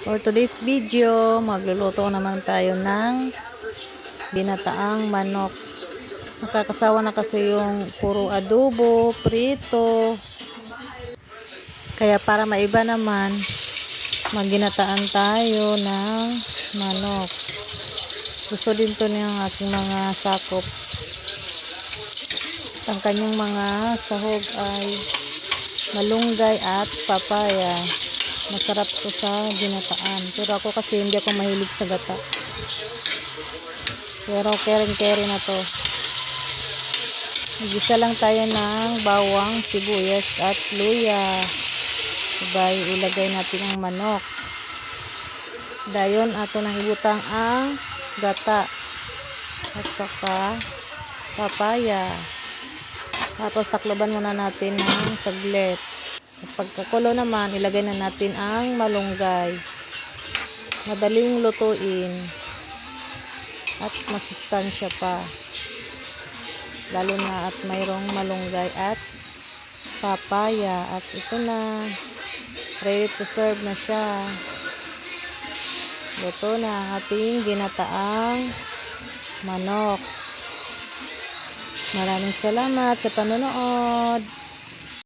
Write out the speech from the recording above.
For today's video, magluluto naman tayo ng binataang manok. Nakakasawa na kasi yung puro adobo, prito. Kaya para maiba naman, magginataan tayo ng manok. Gusto din to ng aking mga sakop. Ang kanyang mga sahog ay malunggay at papaya. Masarap to sa ginataan. Pero ako kasi hindi ako mahilig sa gata. Pero kering-keri na to. Mag-isa lang tayo ng bawang, sibuyas at luya. Sabay ilagay natin ang manok. Dayon ato nang ibutang ang gata. At saka papaya. Tapos takloban muna natin ng saglit. At pagkakulo naman, ilagay na natin ang malunggay. Madaling lutuin. At masustansya pa. Lalo na at mayroong malunggay at papaya. At ito na. Ready to serve na siya. Luto na ang ating ginataang manok. Maraming salamat sa panonood.